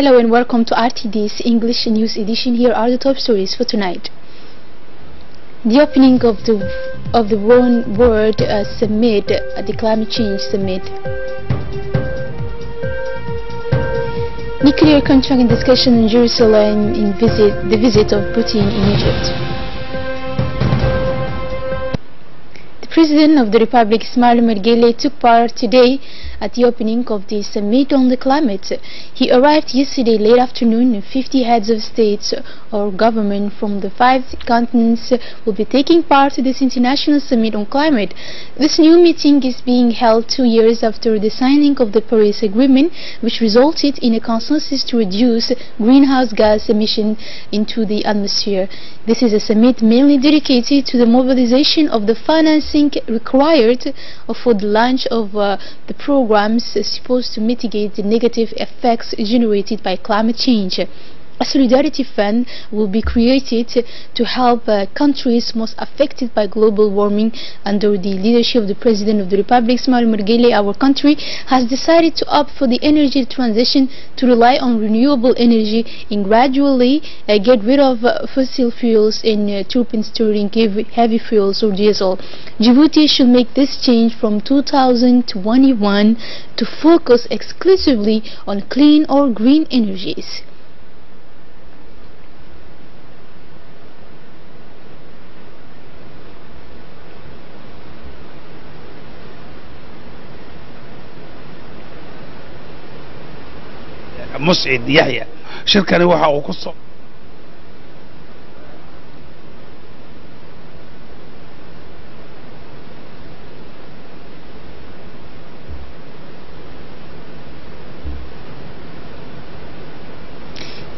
Hello and welcome to RTD's English News Edition. Here are the top stories for tonight. The opening of the One World Summit, the Climate Change Summit. Nuclear contract and discussion in Jerusalem the visit of Putin in Egypt. The President of the Republic, Ismail Mergele, took part today at the opening of the Summit on the Climate. He arrived yesterday late afternoon, and 50 heads of states or government from the 5 continents will be taking part in this international summit on climate. This new meeting is being held 2 years after the signing of the Paris Agreement, which resulted in a consensus to reduce greenhouse gas emissions into the atmosphere. This is a summit mainly dedicated to the mobilization of the financing required for the launch of the programs supposed to mitigate the negative effects generated by climate change. A solidarity fund will be created to help countries most affected by global warming. Under the leadership of the President of the Republic, Ismail Mergele, our country has decided to opt for the energy transition, to rely on renewable energy and gradually get rid of fossil fuels and turbine stirring heavy fuels or diesel. Djibouti should make this change from 2021 to focus exclusively on clean or green energies. مسعد يحيى شركة waxa uu ku soo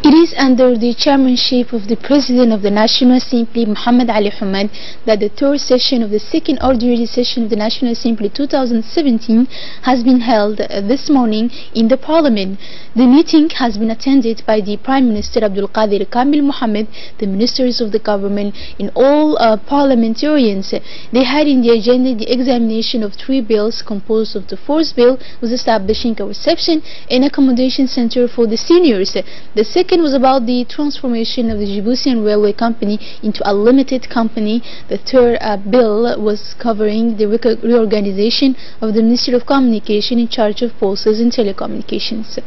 It is under the chairmanship of the President of the National Assembly, Mohammed Ali Hamad, that the third session of the second ordinary session of the National Assembly 2017 has been held this morning in the Parliament. The meeting has been attended by the Prime Minister Abdul Qadir Kamil Mohammed, the ministers of the government, and all parliamentarians. They had in the agenda the examination of 3 bills composed of the first bill was establishing a reception and accommodation center for the seniors. The second was about the transformation of the Djiboutian Railway Company into a limited company. The third bill was covering the reorganization of the Ministry of Communication in charge of Posts and Telecommunications.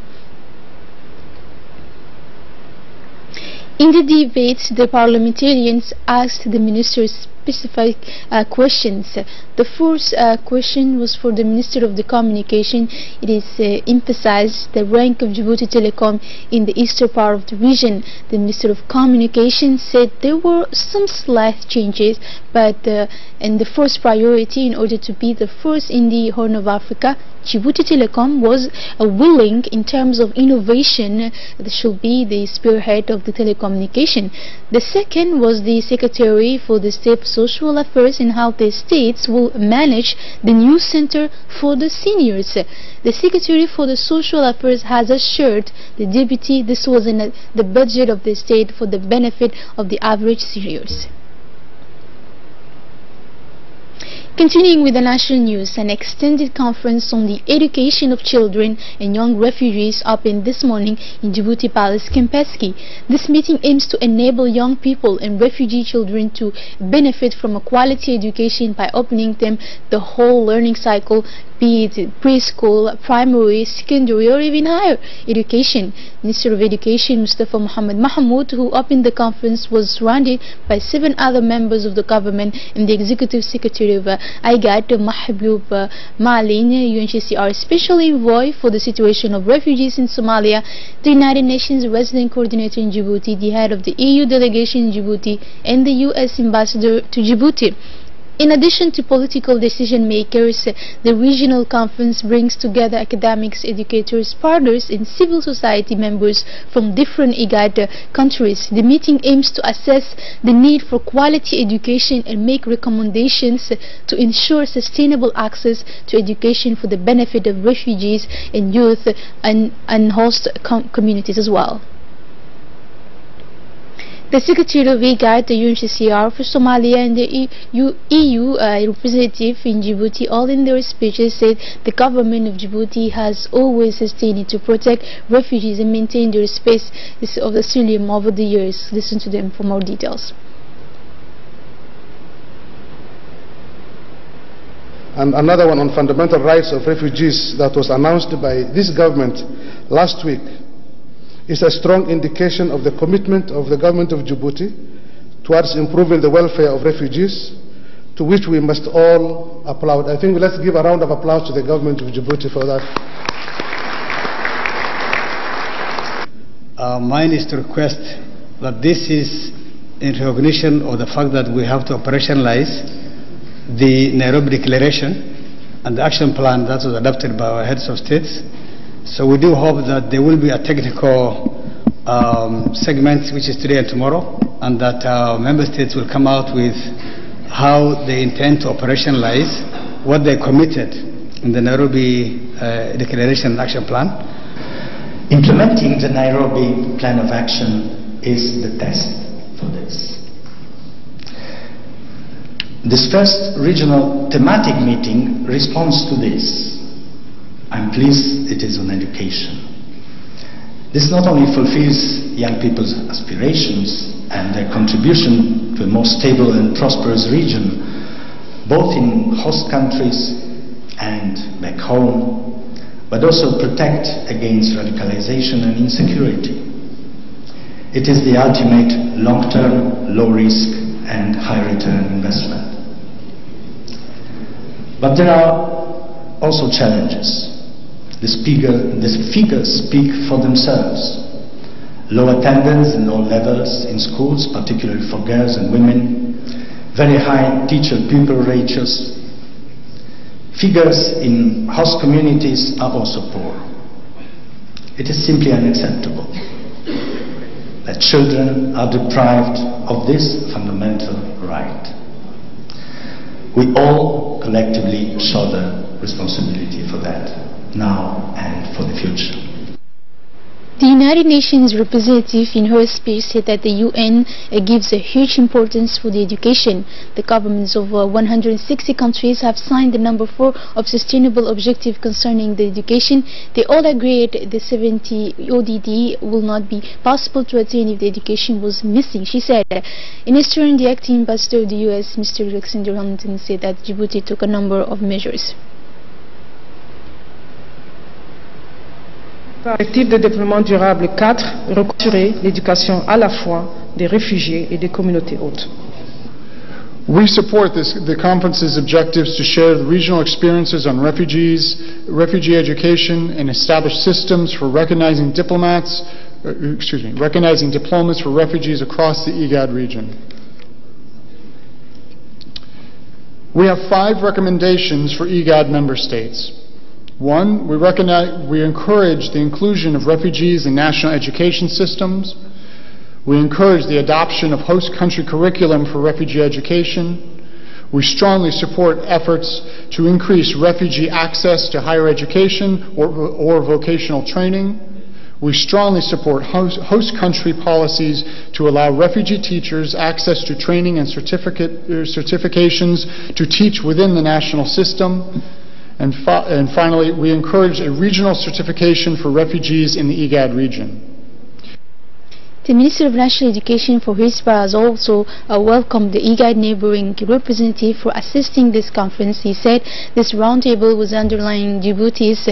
In the debate, the parliamentarians asked the ministers specific questions. The first question was for the Minister of the Communication. It is emphasized the rank of Djibouti Telecom in the eastern part of the region. The Minister of Communication said there were some slight changes, but in the first priority, in order to be the first in the Horn of Africa, Djibouti Telecom was willing in terms of innovation that should be the spearhead of the telecommunication. The second was the Secretary for the State of Social Affairs and how the states will manage the new center for the seniors. The Secretary for the Social Affairs has assured the Deputy this was in the budget of the state for the benefit of the average seniors. Continuing with the national news, an extended conference on the education of children and young refugees opened this morning in Djibouti Palace, Kempinski. This meeting aims to enable young people and refugee children to benefit from a quality education by opening them the whole learning cycle, be it preschool, primary, secondary, or even higher education. Minister of Education Mustafa Mohammed Mahmoud, who opened the conference, was surrounded by 7 other members of the government and the Executive Secretary of IGAD, Mahbub Malin, UNHCR Special Envoy for the situation of refugees in Somalia, the United Nations Resident Coordinator in Djibouti, the head of the EU delegation in Djibouti, and the US Ambassador to Djibouti. In addition to political decision makers, the regional conference brings together academics, educators, partners, and civil society members from different IGAD countries. The meeting aims to assess the need for quality education and make recommendations to ensure sustainable access to education for the benefit of refugees and youth and host communities as well. The Secretary of IGAD, the UNHCR for Somalia, and the EU representative in Djibouti, all in their speeches said the government of Djibouti has always sustained to protect refugees and maintain their space of asylum over the years. Listen to them for more details. And another one on fundamental rights of refugees that was announced by this government last week is a strong indication of the commitment of the government of Djibouti towards improving the welfare of refugees, to which we must all applaud. I think let's give a round of applause to the government of Djibouti for that. Mine is to request that this is in recognition of the fact that we have to operationalize the Nairobi Declaration and the action plan that was adopted by our heads of states. So we do hope that there will be a technical segment, which is today and tomorrow, and that member states will come out with how they intend to operationalize what they committed in the Nairobi Declaration and Action Plan. Implementing the Nairobi Plan of Action is the test for this. This first regional thematic meeting responds to this. I'm pleased it is on education. This not only fulfills young people's aspirations and their contribution to a more stable and prosperous region, both in host countries and back home, but also protect against radicalization and insecurity. It is the ultimate long-term, low-risk and high-return investment. But there are also challenges. The figures speak for themselves. Low attendance in all levels in schools, particularly for girls and women. Very high teacher-pupil ratios. Figures in host communities are also poor. It is simply unacceptable that children are deprived of this fundamental right. We all collectively shoulder responsibility for that, now and for the future. The United Nations representative in her speech said that the UN gives a huge importance for the education. The governments of 160 countries have signed the number 4 of sustainable objective concerning the education. They all agreed the 70 ODD will not be possible to attain if the education was missing. She said, in his turn, the acting ambassador of the US, Mr. Alexander Hamilton, said that Djibouti took a number of measures. Objectif de développement durable 4, assurer l'éducation à la fois des réfugiés et des communautés hôtes. We support the conference's objectives to share the regional experiences on refugees, refugee education, and establish systems for recognizing diplomas for refugees across the IGAD region. We have 5 recommendations for IGAD member states. 1, we encourage the inclusion of refugees in national education systems. We encourage the adoption of host country curriculum for refugee education. We strongly support efforts to increase refugee access to higher education or vocational training. We strongly support host country policies to allow refugee teachers access to training and certifications to teach within the national system. And finally, we encourage a regional certification for refugees in the IGAD region. The Minister of National Education for his part has also welcomed the IGAD neighboring representative for assisting this conference. He said this roundtable was underlying Djibouti's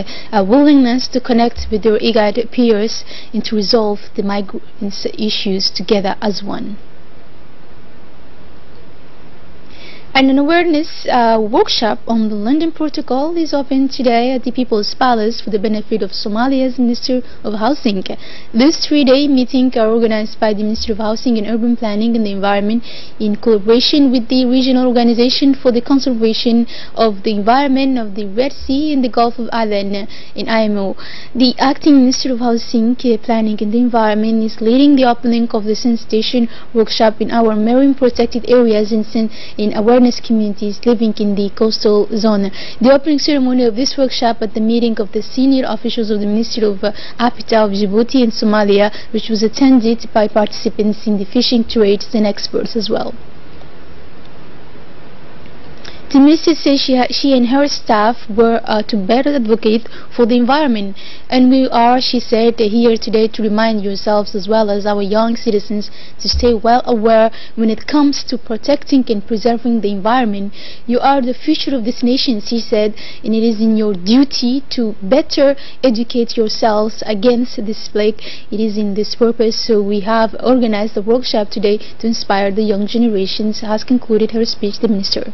willingness to connect with their IGAD peers and to resolve the migrants' issues together as one. And an awareness workshop on the London Protocol is open today at the People's Palace for the benefit of Somalia's Minister of Housing. This 3-day meeting are organized by the Ministry of Housing and Urban Planning and the Environment in collaboration with the Regional Organization for the Conservation of the Environment of the Red Sea and the Gulf of Aden in IMO. The Acting Minister of Housing, Planning and the Environment is leading the opening of the sanitation workshop in our marine protected areas in awareness indigenous communities living in the coastal zone. The opening ceremony of this workshop at the meeting of the senior officials of the Ministry of Habitat of Djibouti and Somalia, which was attended by participants in the fishing trades and experts as well. The minister says she and her staff were to better advocate for the environment, and we are, she said, here today to remind yourselves as well as our young citizens to stay well aware when it comes to protecting and preserving the environment. You are the future of this nation, she said, and it is in your duty to better educate yourselves against this plague. It is in this purpose, so we have organized a workshop today to inspire the young generations, has concluded her speech the minister.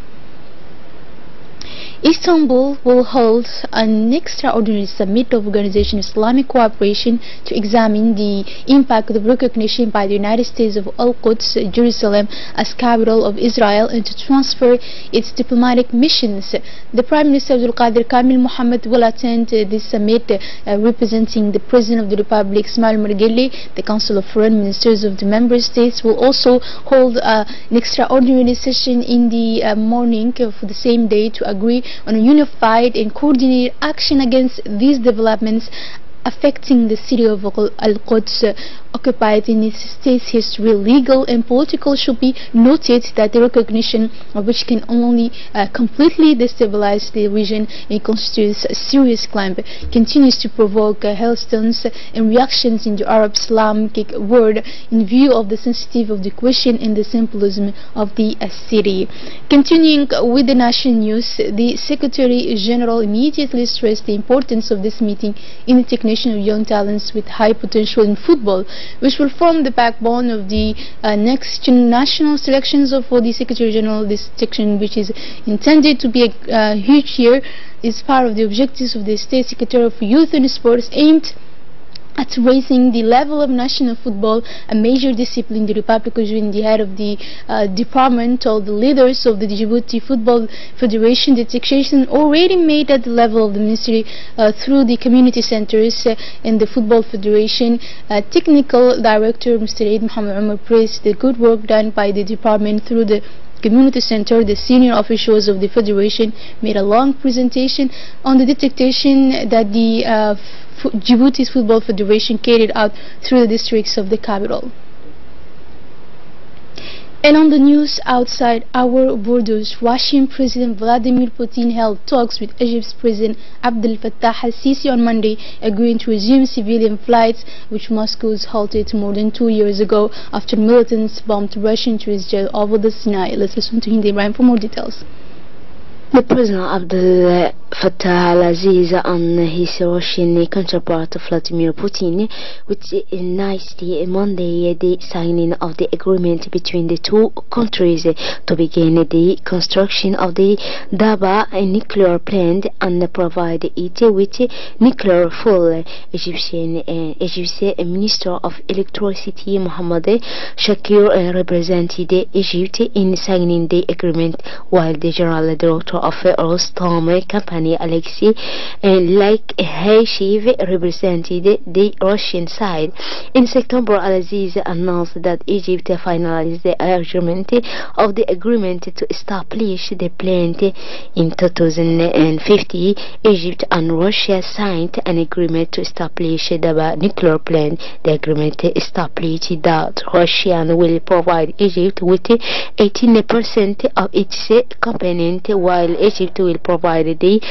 Istanbul will hold an extraordinary summit of Organization of Islamic Cooperation to examine the impact of recognition by the United States of Al-Quds, Jerusalem, as capital of Israel, and to transfer its diplomatic missions. The Prime Minister Abdul Qadir Kamil Mohammed will attend this summit representing the President of the Republic, Ismail Margeli. The Council of Foreign Ministers of the member states will also hold an extraordinary session in the morning for the same day to agree on a unified and coordinated action against these developments affecting the city of Al-Quds, occupied in its state's history. Legal and political should be noted that the recognition of which can only completely destabilize the region and constitutes a serious climb, continues to provoke hailstones and reactions in the Arab Islamic world in view of the sensitivity of the question and the symbolism of the city. Continuing with the national news, the Secretary General immediately stressed the importance of this meeting in the technical of young talents with high potential in football, which will form the backbone of the next national selections for the Secretary General. This section, which is intended to be a huge year, is part of the objectives of the State Secretary for Youth and Sports, aimed at raising the level of national football, a major discipline in the Republic of Djibouti. The head of the department told the leaders of the Djibouti Football Federation that taxation already made at the level of the ministry through the community centers and the Football Federation. Technical Director Mr. Eid Mohammed Umar praised the good work done by the department through the community center. The senior officials of the federation made a long presentation on the detection that the Djibouti's Football Federation carried out through the districts of the capital. And on the news outside our borders, Russian President Vladimir Putin held talks with Egypt's President Abdel Fattah al-Sisi on Monday, agreeing to resume civilian flights, which Moscow halted more than 2 years ago after militants bombed Russian tourist jail over the Sinai. Let's listen to Hindi Ryan for more details. The President Abdel Fattah al-Sisi and his Russian counterpart Vladimir Putin witnessed Monday the signing of the agreement between the two countries to begin the construction of the Daba nuclear plant and provide it with nuclear fuel. Egypt's Minister of Electricity Mohammed Shakir represented Egypt in signing the agreement, while the General Director of Rostom company Alexei Like-Hashiv represented the Russian side. In September, al-Sisi announced that Egypt finalized the agreement of the agreement to establish the plant in 2050. Egypt and Russia signed an agreement to establish the nuclear plant. The agreement established that Russia will provide Egypt with 18% of its component, while Egypt will provide the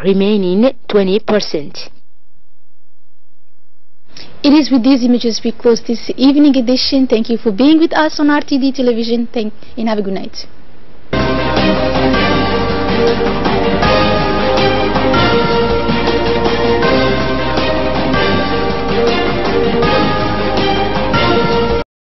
remaining 20%. It is with these images we close this evening edition. Thank you for being with us on RTD Television. And have a good night.